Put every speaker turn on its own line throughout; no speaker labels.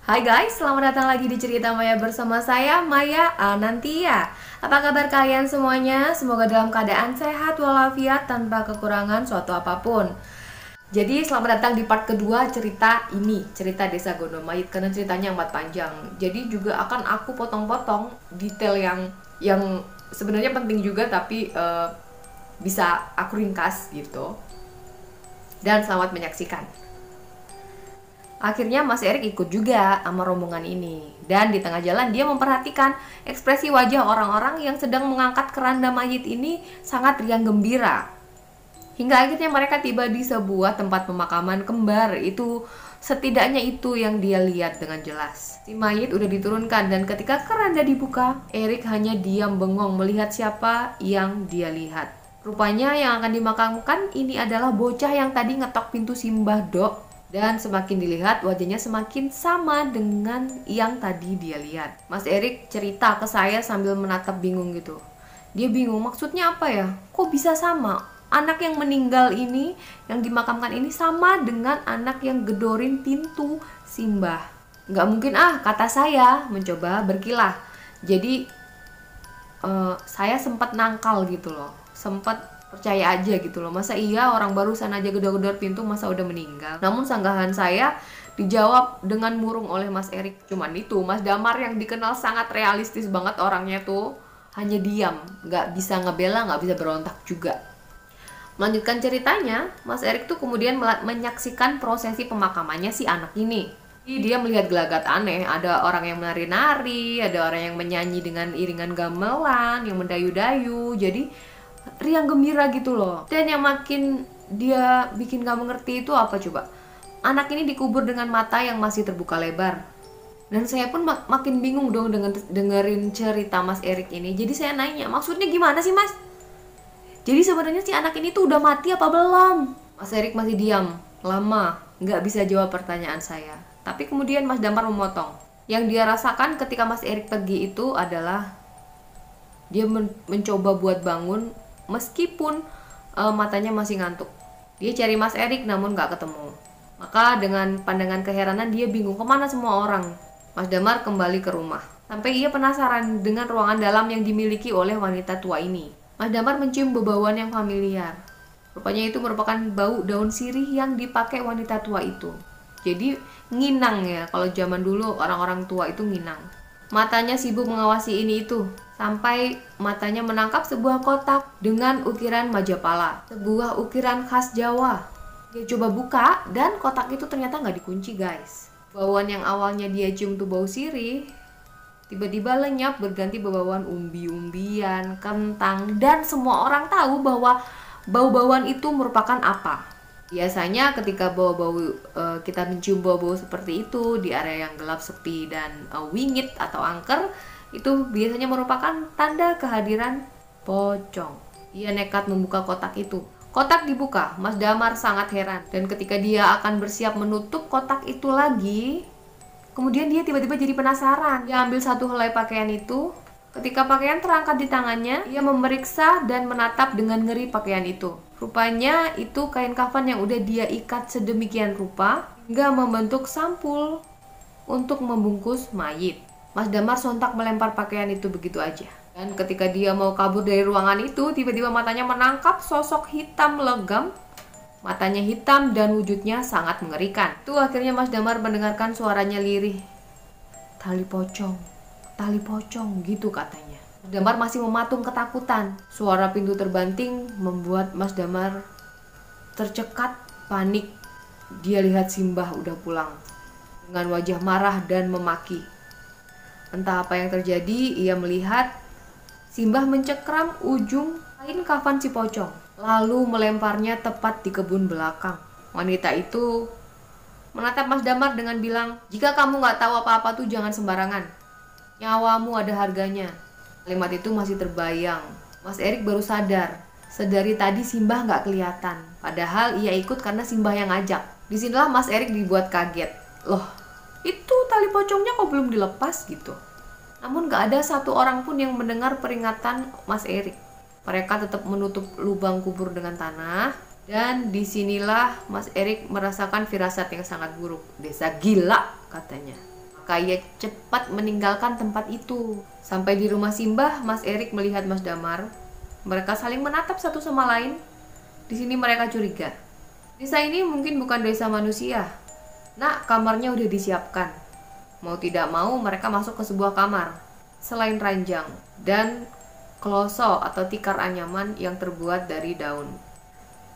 Hai guys, selamat datang lagi di Cerita Maya bersama saya, Maya Anantia. Apa kabar kalian semuanya? Semoga dalam keadaan sehat walafiat tanpa kekurangan suatu apapun. Jadi selamat datang di part kedua cerita ini, cerita Desa Gondomayit, karena ceritanya amat panjang. Jadi juga akan aku potong-potong detail yang sebenarnya penting juga, tapi bisa aku ringkas gitu. Dan selamat menyaksikan. Akhirnya Mas Erik ikut juga sama rombongan ini. Dan di tengah jalan dia memperhatikan ekspresi wajah orang-orang yang sedang mengangkat keranda mayit ini sangat riang gembira. Hingga akhirnya mereka tiba di sebuah tempat pemakaman kembar. Setidaknya itu yang dia lihat dengan jelas. Si mayit udah diturunkan dan ketika keranda dibuka, Erik hanya diam bengong melihat siapa yang dia lihat. Rupanya yang akan dimakamkan ini adalah bocah yang tadi ngetok pintu Simbah Dok. Dan semakin dilihat wajahnya semakin sama dengan yang tadi dia lihat. Mas Erik cerita ke saya sambil menatap bingung gitu. Dia bingung maksudnya apa ya? Kok bisa sama? Anak yang meninggal ini, yang dimakamkan ini sama dengan anak yang gedorin pintu Simbah. Nggak mungkin kata saya mencoba berkilah. Jadi saya sempat nangkal gitu loh. Sempat percaya aja gitu loh, masa iya orang barusan aja gedor-gedor pintu masa udah meninggal. Namun sanggahan saya dijawab dengan murung oleh Mas Erik. Cuman itu Mas Damar yang dikenal sangat realistis banget orangnya tuh, hanya diam, nggak bisa ngebela, nggak bisa berontak juga. Melanjutkan ceritanya, Mas Erik tuh kemudian menyaksikan prosesi pemakamannya si anak ini. Dia melihat gelagat aneh, ada orang yang menari-nari, ada orang yang menyanyi dengan iringan gamelan, yang mendayu-dayu, jadi riang gembira gitu loh. Dan yang makin dia bikin gak mengerti itu apa coba? Anak ini dikubur dengan mata yang masih terbuka lebar. Dan saya pun makin bingung dong dengan dengerin cerita Mas Erik ini. Jadi saya nanya, maksudnya gimana sih Mas? Jadi sebenarnya si anak ini tuh udah mati apa belum? Mas Erik masih diam, lama, gak bisa jawab pertanyaan saya. Tapi kemudian Mas Damar memotong. Yang dia rasakan ketika Mas Erik pergi itu adalah dia mencoba buat bangun meskipun matanya masih ngantuk. Dia cari Mas Erik namun gak ketemu. Maka dengan pandangan keheranan dia bingung kemana semua orang. Mas Damar kembali ke rumah. Sampai ia penasaran dengan ruangan dalam yang dimiliki oleh wanita tua ini. Mas Damar mencium bebauan yang familiar. Rupanya itu merupakan bau daun sirih yang dipakai wanita tua itu. Jadi nginang ya, kalau zaman dulu orang-orang tua itu nginang. Matanya sibuk mengawasi ini itu, sampai matanya menangkap sebuah kotak dengan ukiran Majapala, sebuah ukiran khas Jawa. Dia coba buka dan kotak itu ternyata nggak dikunci guys. Bauan yang awalnya dia cium tuh bau sirih, tiba-tiba lenyap berganti bauan umbi-umbian, kentang, dan semua orang tahu bahwa bau-bauan itu merupakan apa. Biasanya ketika kita mencium bau-bau seperti itu di area yang gelap, sepi, dan wingit atau angker, itu biasanya merupakan tanda kehadiran pocong. Ia nekat membuka kotak itu. Kotak dibuka, Mas Damar sangat heran. Dan ketika dia akan bersiap menutup kotak itu lagi, kemudian dia tiba-tiba jadi penasaran. Dia ambil satu helai pakaian itu. Ketika pakaian terangkat di tangannya, ia memeriksa dan menatap dengan ngeri pakaian itu. Rupanya itu kain kafan yang udah dia ikat sedemikian rupa hingga membentuk sampul untuk membungkus mayit. Mas Damar sontak melempar pakaian itu begitu aja. Dan ketika dia mau kabur dari ruangan itu, tiba-tiba matanya menangkap sosok hitam legam. Matanya hitam dan wujudnya sangat mengerikan. Itu akhirnya Mas Damar mendengarkan suaranya lirih. Tali pocong gitu katanya. Mas Damar masih mematung ketakutan. Suara pintu terbanting membuat Mas Damar tercekat, panik. Dia lihat Simbah udah pulang dengan wajah marah dan memaki. Entah apa yang terjadi, ia melihat Simbah mencekram ujung kain kafan si pocong, lalu melemparnya tepat di kebun belakang. Wanita itu menatap Mas Damar dengan bilang, "Jika kamu nggak tahu apa-apa tuh jangan sembarangan. Nyawamu ada harganya." Kalimat itu masih terbayang. Mas Erik baru sadar. Sedari tadi Simbah nggak kelihatan. Padahal ia ikut karena Simbah yang ngajak. Disinilah Mas Erik dibuat kaget. Loh, itu tali pocongnya kok belum dilepas gitu. Namun nggak ada satu orang pun yang mendengar peringatan Mas Erik. Mereka tetap menutup lubang kubur dengan tanah. Dan disinilah Mas Erik merasakan firasat yang sangat buruk. Desa gila katanya. maka ia cepat meninggalkan tempat itu. Sampai di rumah Simbah, Mas Erik melihat Mas Damar. Mereka saling menatap satu sama lain. Di sini mereka curiga. Desa ini mungkin bukan desa manusia. Nak, kamarnya udah disiapkan. Mau tidak mau mereka masuk ke sebuah kamar. Selain ranjang dan kloso atau tikar anyaman yang terbuat dari daun.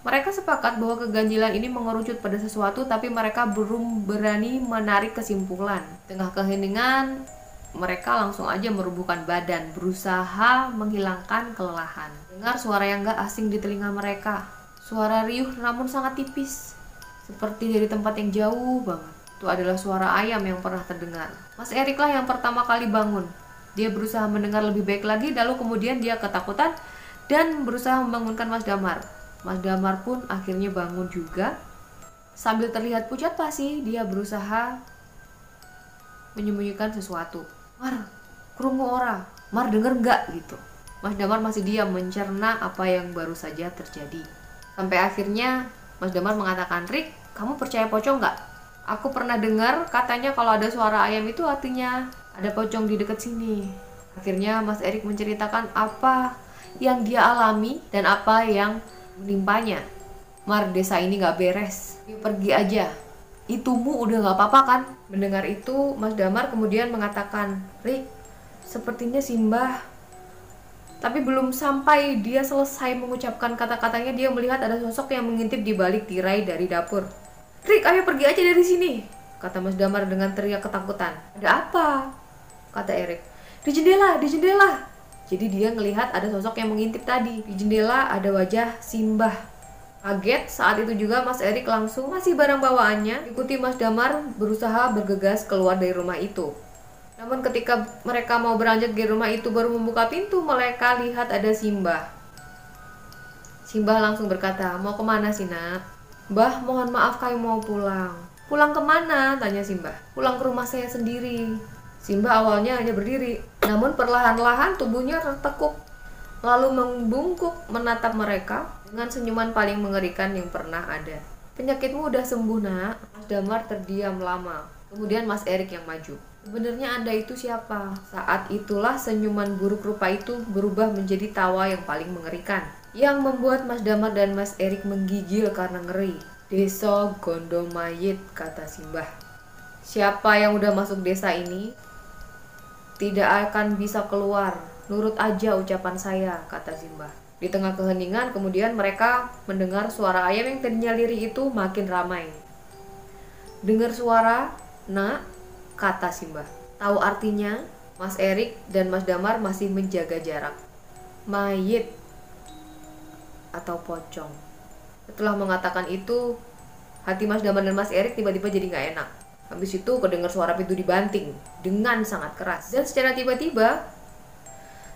Mereka sepakat bahwa keganjilan ini mengerucut pada sesuatu, tapi mereka belum berani menarik kesimpulan. Tengah keheningan, mereka langsung aja merubuhkan badan, berusaha menghilangkan kelelahan. Dengar suara yang gak asing di telinga mereka. Suara riuh namun sangat tipis, seperti dari tempat yang jauh banget. Itu adalah suara ayam yang pernah terdengar. Mas Erik lah yang pertama kali bangun. Dia berusaha mendengar lebih baik lagi, lalu kemudian dia ketakutan dan berusaha membangunkan Mas Damar. Mas Damar pun akhirnya bangun juga. Sambil terlihat pucat pasi, dia berusaha menyembunyikan sesuatu. Mar, krungu ora? Mar, denger nggak? Gitu. Mas Damar masih diam mencerna apa yang baru saja terjadi. Sampai akhirnya Mas Damar mengatakan, Rik, kamu percaya pocong nggak? Aku pernah dengar katanya kalau ada suara ayam itu artinya ada pocong di dekat sini. Akhirnya Mas Erik menceritakan apa yang dia alami dan apa yang menimpanya. Mar, desa ini gak beres. Pergi aja. Itumu udah gak apa-apa kan? Mendengar itu, Mas Damar kemudian mengatakan, Rik, sepertinya Simbah. Tapi belum sampai dia selesai mengucapkan kata-katanya, dia melihat ada sosok yang mengintip di balik tirai dari dapur. Rik, ayo pergi aja dari sini, kata Mas Damar dengan teriak ketakutan. Ada apa? Kata Erik. Di jendela, di jendela. Jadi dia ngelihat ada sosok yang mengintip tadi. Di jendela ada wajah Simbah. Kaget, saat itu juga Mas Erik langsung masih barang bawaannya ikuti Mas Damar berusaha bergegas keluar dari rumah itu. Namun ketika mereka mau beranjak dari rumah itu baru membuka pintu, mereka lihat ada Simbah. Simbah langsung berkata, mau kemana sih nak? Mbah, mohon maaf kami mau pulang. Pulang kemana? Tanya Simbah. Pulang ke rumah saya sendiri. Simbah awalnya hanya berdiri, namun perlahan-lahan tubuhnya tertekuk, lalu membungkuk menatap mereka dengan senyuman paling mengerikan yang pernah ada. Penyakitmu udah sembuh nak. Mas Damar terdiam lama. Kemudian Mas Erik yang maju. Sebenarnya Anda itu siapa? Saat itulah senyuman buruk rupa itu berubah menjadi tawa yang paling mengerikan, yang membuat Mas Damar dan Mas Erik menggigil karena ngeri. Desa Gondomayit, kata Simbah. Siapa yang udah masuk desa ini tidak akan bisa keluar. Nurut aja ucapan saya, kata Simbah. Di tengah keheningan, kemudian mereka mendengar suara ayam yang tadinya lirih itu makin ramai. Dengar suara, nak, kata Simbah. Tahu artinya? Mas Erik dan Mas Damar masih menjaga jarak. Mayit atau pocong. Setelah mengatakan itu, hati Mas Damar dan Mas Erik tiba-tiba jadi gak enak. Habis itu kedengar suara pintu dibanting dengan sangat keras. Dan secara tiba-tiba,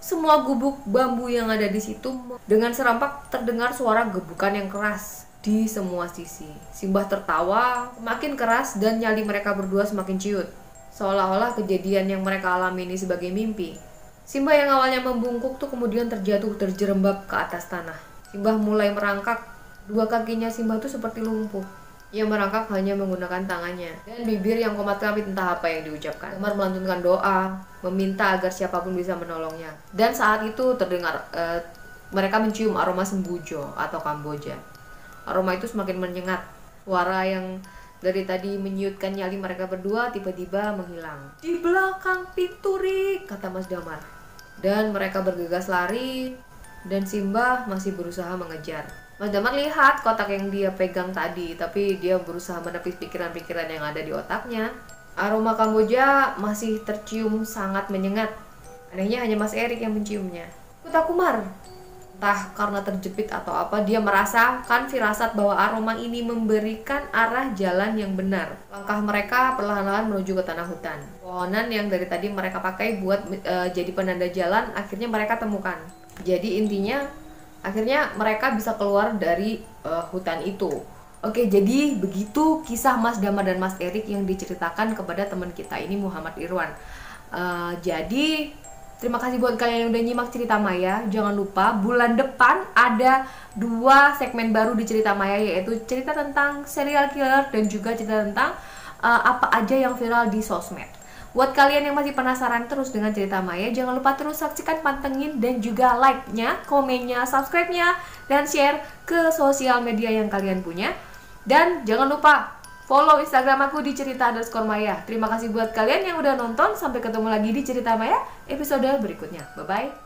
semua gubuk bambu yang ada di situ dengan serampak terdengar suara gebukan yang keras di semua sisi. Simbah tertawa makin keras dan nyali mereka berdua semakin ciut. Seolah-olah kejadian yang mereka alami ini sebagai mimpi. Simbah yang awalnya membungkuk tuh kemudian terjatuh terjerembab ke atas tanah. Simbah mulai merangkak. Dua kakinya Simbah tuh seperti lumpuh. Ia merangkak hanya menggunakan tangannya dan bibir yang komat-kamit entah apa yang diucapkan. Damar melantunkan doa, meminta agar siapapun bisa menolongnya. Dan saat itu terdengar mereka mencium aroma sembujo atau kamboja. Aroma itu semakin menyengat. Suara yang dari tadi menyiutkan nyali mereka berdua tiba-tiba menghilang. Di belakang pintu, Rik, kata Mas Damar. Dan mereka bergegas lari dan Simbah masih berusaha mengejar. Mas Damar lihat kotak yang dia pegang tadi, tapi dia berusaha menepis pikiran-pikiran yang ada di otaknya. Aroma Kamboja masih tercium sangat menyengat. Anehnya hanya Mas Erik yang menciumnya. Kutaku Mar. Entah karena terjepit atau apa, dia merasakan firasat bahwa aroma ini memberikan arah jalan yang benar. Langkah mereka perlahan-lahan menuju ke tanah hutan. Pohonan yang dari tadi mereka pakai buat jadi penanda jalan, akhirnya mereka temukan. Jadi intinya, akhirnya mereka bisa keluar dari hutan itu. Oke, jadi begitu kisah Mas Damar dan Mas Erik yang diceritakan kepada teman kita ini, Muhammad Irwan. Jadi terima kasih buat kalian yang udah nyimak Cerita Maya. Jangan lupa bulan depan ada 2 segmen baru di Cerita Maya, yaitu cerita tentang serial killer dan juga cerita tentang apa aja yang viral di sosmed. Buat kalian yang masih penasaran terus dengan cerita Maya, jangan lupa terus saksikan, pantengin, dan juga like-nya, komennya, subscribe-nya, dan share ke sosial media yang kalian punya. Dan jangan lupa follow Instagram aku di cerita_maya. Terima kasih buat kalian yang udah nonton. Sampai ketemu lagi di Cerita Maya episode berikutnya. Bye-bye.